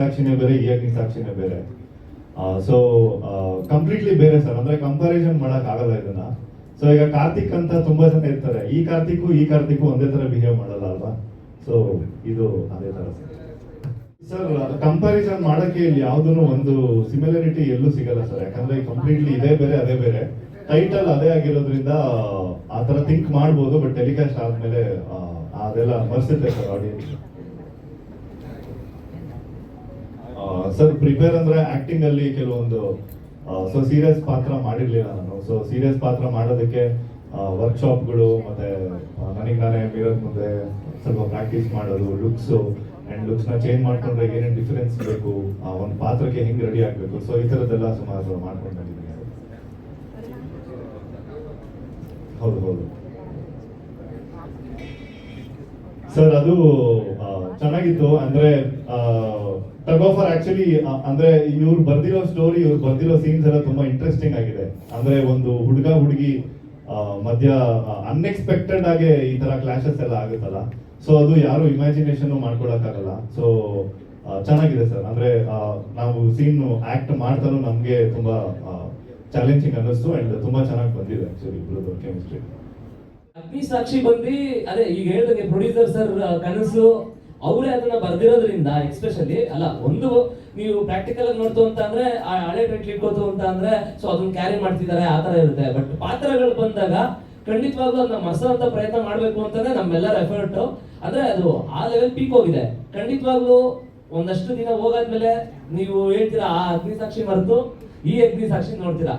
ಸಾಕ್ಷಿನೇ ಬೇರೆ, ಈ ಅಗ್ನಿ ಸಾಕ್ಷಿನೇ ಬೇರೆ. ಸೊ ಕಂಪ್ಲೀಟ್ಲಿ ಬೇರೆ ಸರ್. ಅಂದ್ರೆ ಕಂಪ್ಯಾರಿಸನ್ ಮಾಡಕ್ ಆಗಲ್ಲ ಇದನ್ನ. ಸೊ ಈಗ ಕಾರ್ತಿಕ್ ಅಂತ ತುಂಬಾ ಜನ ಇರ್ತಾರೆ, ಈ ಕಾರ್ತಿಕ್ ಒಂದೇ ತರ ಬಿಹೇವ್ ಮಾಡಲ್ಲ ಅಲ್ವಾ. ಸೊ ಇದು ಅದೇ ತರ ಸರ್. ಕಂಪ್ಯಾರಿಸನ್ ಮಾಡಕ್ಕೆ ಇಲ್ಲಿ ಯಾವ್ದು ಒಂದು ಸಿಮಿಲಾರಿಟಿ ಎಲ್ಲೂ ಸಿಗಲ್ಲ ಸರ್. ಯಾಕಂದ್ರೆ ಕಂಪ್ಲೀಟ್ಲಿ ಇದೇ ಬೇರೆ ಅದೇ ಬೇರೆ, ಟೈಟಲ್ ಅದೇ ಆಗಿರೋದ್ರಿಂದ ಆ ತರ ಥಿಂಕ್ ಮಾಡ್ಬೋದು. ಬಟ್ ಟೆಲಿಕಾಸ್ಟ್ ಆದ್ಮೇಲೆ ಅದೆಲ್ಲ ಮರ್ಸುತ್ತೆ ಸರ್ ಆಡಿಯನ್ಸ್. ಸರ್ ಪ್ರಿಪೇರ್ ಅಂದ್ರೆ ಆಕ್ಟಿಂಗ್ ಅಲ್ಲಿ ಕೆಲವೊಂದು ಸೊ ಸೀರಿಯಸ್ ಪಾತ್ರ ಮಾಡಿರ್ಲಿಲ್ಲ ನಾನು. ಸೊ ಸೀರಿಯಸ್ ಪಾತ್ರ ಮಾಡೋದಕ್ಕೆ ವರ್ಕ್ಶಾಪ್ಗಳು ಮತ್ತೆ ನನಗೆ ನಾನೇ ಮಿರರ್ ಮುಂದೆ ಸ್ವಲ್ಪ ಪ್ರಾಕ್ಟೀಸ್ ಮಾಡೋದು, ಲುಕ್ಸ್ ಅಂಡ್ ಲುಕ್ಸ್ ನ ಚೇಂಜ್ ಮಾಡ್ಕೊಂಡ್ರೆ ಏನೇನು ಡಿಫರೆನ್ಸ್ ಬೇಕು, ಒಂದು ಪಾತ್ರಕ್ಕೆ ಹೆಂಗ್ ರೆಡಿ ಆಗ್ಬೇಕು, ಸೊ ಈ ತರದ್ದೆಲ್ಲ ಸುಮಾರು ಮಾಡ್ಕೊಂಡು ಬಂದಿದ್ದೀನಿ. ಹೌದು ಸರ್, ಅದು ಚೆನ್ನಾಗಿತ್ತು. ಅಂದ್ರೆ ಟಗ್ ಆಫರ್ ಆಕ್ಚುಲಿ ಅಂದ್ರೆ ಇವ್ರು ಬರ್ದಿರೋ ಸ್ಟೋರಿ, ಇವ್ರು ಬರ್ದಿರೋ ಸೀನ್ಸ್ ಎಲ್ಲ ತುಂಬಾ ಇಂಟ್ರೆಸ್ಟಿಂಗ್ ಆಗಿದೆ. ಅಂದ್ರೆ ಒಂದು ಹುಡುಗಿ ಮಧ್ಯ ಅನ್ಎಕ್ಸ್ಪೆಕ್ಟೆಡ್ ಆಗಿ ಈ ತರ ಕ್ಲಾಶಸ್ ಎಲ್ಲ ಆಗುತ್ತಲ್ಲ, ಸೊ ಅದು ಯಾರು ಇಮ್ಯಾಜಿನೇಷನ್ ಮಾಡ್ಕೊಳಕ್ಕಾಗಲ್ಲ. ಸೊ ಚೆನ್ನಾಗಿದೆ ಸರ್. ಅಂದ್ರೆ ನಾವು ಸೀನ್ ಆಕ್ಟ್ ಮಾಡ್ತಾನು ನಮ್ಗೆ ತುಂಬಾ ಚಾಲೆಂಜಿಂಗ್ ಅನ್ನಿಸ್ತು ಅಂಡ್ ತುಂಬಾ ಚೆನ್ನಾಗಿ ಬಂದಿದೆ ಆಕ್ಚುಲಿ ಇಬ್ರದ್ದು ಕೆಮಿಸ್ಟ್ರಿ. ಅಗ್ನಿ ಸಾಕ್ಷಿ ಬಂದು ಅದೇ ಈಗ ಹೇಳಿದಂಗೆ ಪ್ರೊಡ್ಯೂಸರ್ ಸರ್ ಕನಸು ಅವರೇ ಅದನ್ನ ಬರ್ದಿರೋದ್ರಿಂದ ಎಕ್ಸ್ಪೆಷಲಿ ಅಲ್ಲ, ಒಂದು ನೀವು ಪ್ರಾಕ್ಟಿಕಲ್ ಆಗಿ ನೋಡ್ತು ಅಂತ ಅಂದ್ರೆ ಆ ಹಳೆ ಟೈಟ್ಲ್ ಇಟ್ಕೋತು ಅಂತ ಅಂದ್ರೆ ಸೊ ಅದನ್ನ ಕ್ಯಾರಿ ಮಾಡ್ತಿದ್ದಾರೆ, ಆ ತರ ಇರುತ್ತೆ. ಬಟ್ ಪಾತ್ರಗಳು ಬಂದಾಗ ಖಂಡಿತವಾಗ್ಲೂ ಅದನ್ನ ಮರೆಸೋಂತ ಪ್ರಯತ್ನ ಮಾಡ್ಬೇಕು ಅಂತಾನೆ ನಮ್ಮೆಲ್ಲರ ಎಫರ್ಟ್. ಅಂದ್ರೆ ಅದು ಆ ಲೆವೆಲ್ ಪೀಕ್ ಹೋಗಿದೆ. ಖಂಡಿತವಾಗ್ಲೂ ಒಂದಷ್ಟು ದಿನ ಹೋಗಾದ್ಮೇಲೆ ನೀವು ಹೇಳ್ತೀರಾ ಆ ಅಗ್ನಿ ಸಾಕ್ಷಿ ಮರೆತು ಈ ಅಗ್ನಿ ಸಾಕ್ಷಿ ನೋಡ್ತೀರಾ.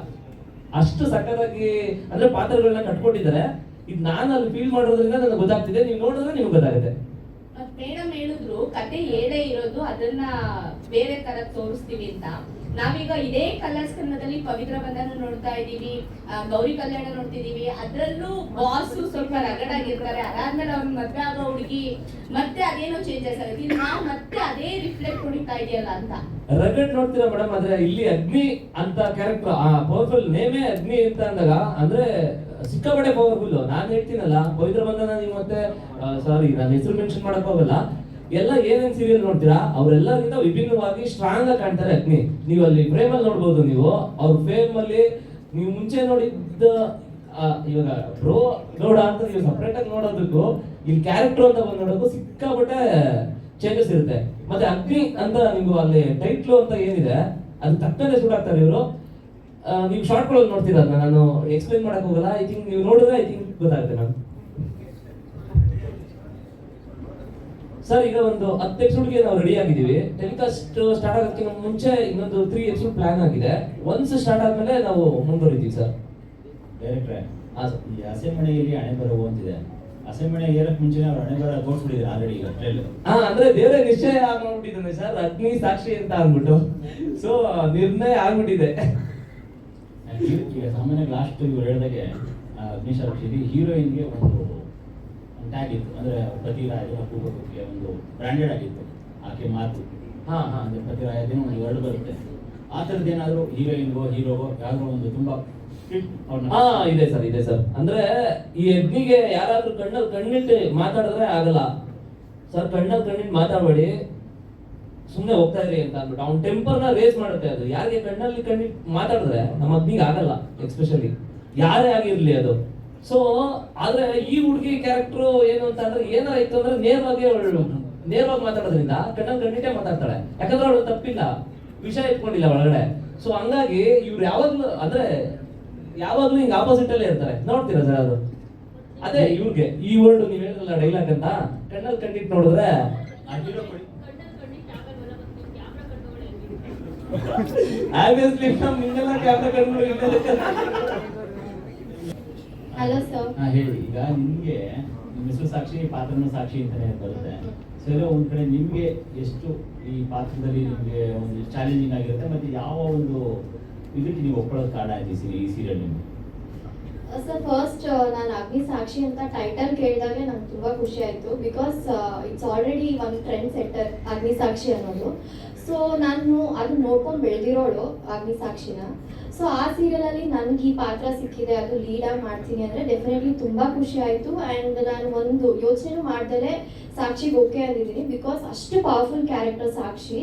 ಅಷ್ಟು ಸಖತ್ತಾಗಿ ಅಂದ್ರೆ ಪಾತ್ರಗಳನ್ನ ಕಟ್ಕೊಂಡಿದ್ದಾರೆ. ಇದು ನಾನು ಅಲ್ಲಿ ಫೀಲ್ ಮಾಡೋದ್ರಿಂದ ನನಗೆ ಗೊತ್ತಾಗ್ತಿದೆ, ನೀವು ನೋಡಿದ್ರೆ ನಿಮ್ಗೆ ಗೊತ್ತಾಗುತ್ತೆ. ಮೇಡಮ್ ಹೇಳಿದ್ರು ಕತೆ ಏನೇ ಇರೋದು ಅದನ್ನ ಬೇರೆ ತರ ತೋರಿಸ್ತೀವಿ ಅಂತ. ನಾವೀಗ ಇದೇ ಕಲರ್ಸ್ ಕನ್ನಡದಲ್ಲಿ ಪವಿತ್ರ ಬಂಧನ ನೋಡ್ತಾ ಇದೀವಿ, ಗೌರಿ ಕಲ್ಯಾಣ ನೋಡ್ತಿದೀವಿ. ಅದ್ರಲ್ಲೂ ಬಾಸ್ ಸ್ವಲ್ಪ ರಗಡಾಗಿರ್ತಾರೆ, ಅದಾದ್ಮೇಲೆ ಅವ್ನ ಮದ್ವೆ ಆಗೋ ಹುಡುಗಿ ಮತ್ತೆ ಅದೇನೋ ಚೇಂಜಸ್ ಆಗುತ್ತೆ. ಇಲ್ಲಿ ನಾವು ಮತ್ತೆ ಅದೇ ರಿಫ್ಲೆಕ್ಟ್ ಹೊಡಿತಾ ಇದೆಯಲ್ಲ ಅಂತ ರಗಡ್ ನೋಡ್ತೀರಾ ಮೇಡಮ್. ಆದ್ರೆ ಇಲ್ಲಿ ಅಗ್ನಿ ಅಂತ ಕ್ಯಾರೆಕ್ಟರ್, ಆ ಪವರ್ಫುಲ್ ನೇಮೇ ಅಗ್ನಿ ಅಂತ ಅಂದಾಗ ಅಂದ್ರೆ ಸಿಕ್ಕಾಪಟ್ಟೆ ಪವರ್ಫುಲ್. ನಾನು ಹೇಳ್ತೀನಲ್ಲ ಪವಿತ್ರ ಬಂಧನ, ನೀವು ಮತ್ತೆ ಸಾರಿ ನಾನು ಹೆಸರು ಮೆನ್ಷನ್ ಮಾಡಕ್ ಹೋಗಲ್ಲ, ಎಲ್ಲ ಏನೇನ್ ಸೀರಿಯಲ್ ನೋಡ್ತೀರಾ ಅವರೆಲ್ಲರಿಂದ ವಿಭಿನ್ನವಾಗಿ ಸ್ಟ್ರಾಂಗ್ ಆಗಿ ಕಾಣ್ತಾರೆ ಅಗ್ನಿ. ನೀವು ಅಲ್ಲಿ ಫ್ರೇಮ್ ಅಲ್ಲಿ ನೋಡ್ಬೋದು, ನೀವು ಅವ್ರ ಫ್ರೇಮ್ ಅಲ್ಲಿ ನೀವು ಮುಂಚೆ ನೋಡಿದ್ದ ಇವಾಗ ಬ್ರೋ ಗೌಡ ಅಂತ ನೀವು ಸಪ್ರೇಟ್ ಆಗಿ ನೋಡೋದಕ್ಕೂ ಇಲ್ಲಿ ಕ್ಯಾರೆಕ್ಟರ್ ಅಂತ ಬಂದು ನೋಡೋಕ್ಕೂ ಸಿಕ್ಕಾಪಟ್ಟೆ ಚೇಂಜಸ್ ಇರುತ್ತೆ. ಮತ್ತೆ ಅಗ್ನಿ ಅಂತ ನೀವು ಅಲ್ಲಿ ಟೈಟ್ಲು ಅಂತ ಏನಿದೆ ಅದು ತಕ್ಕಂತೆ ಶೂಟ್ ಆಗ್ತಾರೆ ಇವರು. ನೀವು ಶಾರ್ಟ್ಗಳಲ್ಲಿ ನೋಡ್ತೀರ, ಅದನ್ನ ನಾನು ಎಕ್ಸ್ಪ್ಲೈನ್ ಮಾಡಕ್ ಹೋಗಲ್ಲ. ಐ ಥಿಂಕ್ ನೀವು ನೋಡಿದ್ರೆ ಐ ಥಿಂಕ್ ಗೊತ್ತಾಗುತ್ತೆ ನಾನು. ಸರ್ ಈಗ ಒಂದು 10 ಎಪಿಸೋಡ್ಗೆ ನಾವು ರೆಡಿ ಆಗಿದ್ದೀವಿ. ಟೆಲಿಕಾಸ್ಟ್ ಸ್ಟಾರ್ಟ್ ಆಗೋದಕ್ಕಿಂತ ಮುಂಚೆ ಇನ್ನೊಂದು 3 ಎಪಿಸೋಡ್ ಪ್ಲಾನ್ ಆಗಿದೆ. ಒನ್ಸ್ ಸ್ಟಾರ್ಟ್ ಆದ್ಮೇಲೆ ನಾವು ಮುಂದುವರಿತೀವಿ ಸರ್. ಡೈರೆಕ್ಟ್ರೆ, ಈ ಹಸೆಮಣೆಯಲ್ಲಿ ಹಣೆ ಬರ ಹೋಗ್ತಿದೆ. ಹಸೆಮಣೆ ಏರಕ್ ಮುಂಚೆ ಅವ್ರು ಹಣೆ ಬರ ತೋರಿಸ್ಬಿಟ್ಟಿದ್ದಾರೆ ಆಲ್ರೆಡಿ ಈಗ ಟ್ರೈಲರ್. ಅಂದ್ರೆ ದೇವರೇ ನಿಶ್ಚಯ ಆಗ್ಬಿಟ್ಟಿದ್ದಾನೆ ಸರ್, ಅಗ್ನಿ ಸಾಕ್ಷಿ ಅಂತ ಅಂದ್ಬಿಟ್ಟು. ಸೊ ನಿರ್ಣಯ ಆಗ್ಬಿಟ್ಟಿದೆ. ಈಗ ಸಾಮಾನ್ಯವಾಗಿ ಲಾಸ್ಟ್ ಇವ್ರು ಹೇಳಿದಾಗೆ ಅಗ್ನಿ ಸಾಕ್ಷಿ ಹೀರೋಯಿನ್ಗೆ ಒಂದು ಟ್ಯಾಗ್ ಇತ್ತು. ಅಂದ್ರೆ ಪತಿರಾಯ ಕೂಗೋದಕ್ಕೆ ಒಂದು ಬ್ರಾಂಡೆಡ್ ಆಗಿತ್ತು ಆಕೆ ಮಾತು. ಅಂದ್ರೆ ಪತಿರಾಯದೇನೋ ಒಂದು ವರ್ಡ್ ಬರುತ್ತೆ. ಆ ಥರದ್ದು ಏನಾದ್ರು ಹೀರೋಯಿನ್ಗೋ ಹೀರೋಗೋ ಯಾವ್ದೋ ಒಂದು ತುಂಬಾ ಇದೆ ಸರ್. ಅಂದ್ರೆ ಈ ಅಗ್ನಿಗೆ ಯಾರಾದ್ರೂ ಕಣ್ಣಲ್ಲಿ ಕಣ್ಣಿಟ್ಟು ಮಾತಾಡಿದ್ರೆ ಆಗಲ್ಲ ಸರ್. ಕಣ್ಣಲ್ಲಿ ಕಣ್ಣಿಟ್ಟು ಮಾತಾಡಬೇಡಿ, ಸುಮ್ಮನೆ ಹೋಗ್ತಾ ಇರಿ ಅಂತ ಅಂದ್ಬಿಟ್ಟು ಅವ್ನ ಟೆಂಪರ್ನ ರೇಸ್ ಮಾಡುತ್ತೆ ಅದು. ಯಾರಿಗೆ ಕಣ್ಣಲ್ಲಿ ಕಣ್ಣಿಟ್ಟು ಮಾತಾಡಿದ್ರೆ ನಮ್ಮ ಅಗ್ನಿಗೆ ಆಗಲ್ಲ, ಎಕ್ಸ್ಪೆಷಲಿ ಯಾರೇ ಆಗಿರ್ಲಿ ಅದು. ಸೊ ಆದ್ರೆ ಈ ಹುಡುಗಿ ಕ್ಯಾರೆಕ್ಟರ್ ಏನು ಅಂತ ಅಂದ್ರೆ ಏನಾರ ಇತ್ತು ಅಂದ್ರೆ ನೇರವಾಗಿ ಮಾತಾಡೋದ್ರಿಂದ ಕಣ್ಣಲ್ಲಿ ಕಣ್ಣಿಟ್ಟೆ ಮಾತಾಡ್ತಾಳೆ. ಯಾಕಂದ್ರೆ ಅವಳು ತಪ್ಪಿಲ್ಲ, ವಿಷಯ ಇಟ್ಕೊಂಡಿಲ್ಲ ಒಳಗಡೆ. ಸೊ ಹಂಗಾಗಿ ಇವ್ರು ಯಾವಾಗ್ಲೂ ಹಿಂಗ್ ಆಪೋಸಿಟ್ ಅಲ್ಲೇ ಇರ್ತಾರೆ. ನೋಡ್ತೀರಾ ಸರ್ ಅದು ಅದೇ ಇವ್ರಿಗೆ ಈ ವರ್ಡ್ ನೀವು ಹೇಳಿದ್ರಲ್ಲ ಡೈಲಾಗ್ ಅಂತ, ಕಣ್ಣಲ್ಲಿ ಕಣ್ಣಿಟ್ಟು ನೋಡಿದ್ರೆ ಆಬ್ವಿಯಸ್ಲಿ ನಿಮ್ಮೆಲ್ಲ ಕ್ಯಾಮ್ರಾ ಕಣ್ಗಳು ಹಲೋ ಸರ್. ಹೇಳಿ. ಈಗ ನಿಮ್ಗೆ ನಿಮ್ಮ ಹೆಸರು ಸಾಕ್ಷಿ, ಪಾತ್ರನ ಸಾಕ್ಷಿ ಅಂತಾನೆ ಬರುತ್ತೆ. ಸೊ ಎಲ್ಲ ಒಂದ್ ಕಡೆ ನಿಮ್ಗೆ ಎಷ್ಟು ಈ ಪಾತ್ರದಲ್ಲಿ ನಿಮ್ಗೆ ಒಂದು ಚಾಲೆಂಜಿಂಗ್ ಆಗಿರುತ್ತೆ, ಮತ್ತೆ ಯಾವ ಒಂದು ಇದಕ್ಕೆ ನೀವು ಒಪ್ಕೊಳ್ಳೋದು ಕಾರಣ ಆಯ್ತು ಈ ಸೀರಿಯಲ್ ನಿಮ್ಗೆ? ಸರ್ ಫಸ್ಟ್ ನಾನು ಅಗ್ನಿ ಸಾಕ್ಷಿ ಅಂತ ಟೈಟಲ್ ಕೇಳಿದಾಗಲೇ ನಂಗೆ ತುಂಬ ಖುಷಿ ಆಯಿತು. ಬಿಕಾಸ್ ಇಟ್ಸ್ ಆಲ್ರೆಡಿ ಒಂದು ಟ್ರೆಂಡ್ ಸೆಟ್ಟರ್ ಅಗ್ನಿ ಸಾಕ್ಷಿ ಅನ್ನೋದು. ಸೊ ನಾನು ಅದನ್ನ ನೋಡ್ಕೊಂಡು ಬೆಳೆದಿರೋಳು ಅಗ್ನಿ ಸಾಕ್ಷಿನ. ಸೊ ಆ ಸೀರಿಯಲಲ್ಲಿ ನನಗೆ ಈ ಪಾತ್ರ ಸಿಕ್ಕಿದೆ, ಅದು ಲೀಡಾಗಿ ಮಾಡ್ತೀನಿ ಅಂದರೆ ಡೆಫಿನೆಟ್ಲಿ ತುಂಬ ಖುಷಿ ಆಯಿತು. ಆ್ಯಂಡ್ ನಾನು ಒಂದು ಯೋಚನೆ ಮಾಡ್ದಲೇ ಸಾಕ್ಷಿಗೆ ಓಕೆ ಅಂದಿದ್ದೀನಿ. ಬಿಕಾಸ್ ಅಷ್ಟು ಪವರ್ಫುಲ್ ಕ್ಯಾರೆಕ್ಟರ್ ಸಾಕ್ಷಿ.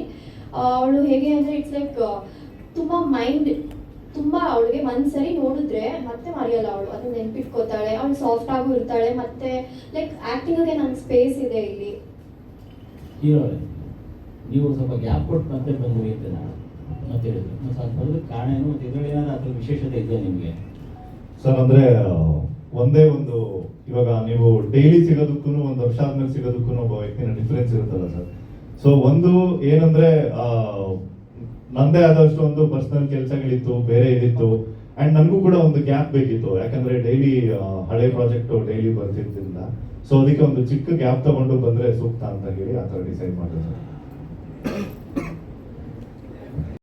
ಅವಳು ಹೇಗೆ ಅಂದರೆ ಇಟ್ಸ್ ಲೈಕ್ ತುಂಬ ಮೈಂಡ್ ತುಂಬ ಅವಳಿಗೆ ಒಂದ್ಸರಿ ನೋಡಿದ್ರೆ ಮತ್ತೆ ಮರೆಯಲ್ಲ ಅವಳು, ಅದನ್ನ ನೆನ್ಪಿಟ್ಕೋತಾಳೆ. ಅವಳು ಸಾಫ್ಟ್ ಆಗೂ ಇರ್ತಾಳೆ, ಮತ್ತೆ ಲೈಕ್ ಆ್ಯಕ್ಟಿಂಗಿಗೆ ನನ್ನ ಸ್ಪೇಸ್ ಇದೆ ಇಲ್ಲಿ. ಹೀರೋ ನೀವು ಸ್ವಲ್ಪ ಗ್ಯಾಪ್ ಕೊಟ್ಟು ಮತ್ತೆ ಬಂದ್ರಿ ಅಂತ ನಾನು ಮತ್ತೆ ಹೇಳಿದ್ರು. ಸ್ವಲ್ಪ ಬರೋದಕ್ಕೆ ಕಾರಣ ಏನು, ಮತ್ತು ಇದರಲ್ಲಿ ಏನಾದ್ರು ಅದ್ರ ವಿಶೇಷತೆ ಇದೆಯಾ ನಿಮಗೆ? ಸರ್ ಅಂದ್ರೆ ಒಂದೇ ಒಂದು, ಇವಾಗ ನೀವು ಡೈಲಿ ಸಿಗೋದಕ್ಕೂ ಒಂದು ವರ್ಷ ಆದ್ಮೇಲೆ ಸಿಗೋದಕ್ಕೂ ಒಬ್ಬ ವ್ಯಕ್ತಿನ ಡಿಫ್ರೆನ್ಸ್ ಇರುತ್ತಲ್ಲ ಸರ್. ಸೊ ಒಂದು ಏನಂದ್ರೆ ನಂದೇ ಆದಷ್ಟು ಒಂದು ಪರ್ಸನಲ್ ಕೆಲಸಗಳಿತ್ತು, ಬೇರೆ ಇದಿತ್ತು, ಅಂಡ್ ನನಗೂ ಕೂಡ ಒಂದು ಗ್ಯಾಪ್ ಬೇಕಿತ್ತು. ಯಾಕಂದ್ರೆ ಡೈಲಿ ಹಳೆ ಪ್ರಾಜೆಕ್ಟ್ ಡೈಲಿ ಬರ್ತಿದ್ದಿಲ್ಲ. ಸೊ ಅದಕ್ಕೆ ಒಂದು ಚಿಕ್ಕ ಗ್ಯಾಪ್ ತಗೊಂಡು ಬಂದ್ರೆ ಸೂಕ್ತ ಅಂತ ಹೇಳಿ ಆ ಥರ ಡಿಸೈಡ್ ಮಾಡಿದೆ ಸರ್.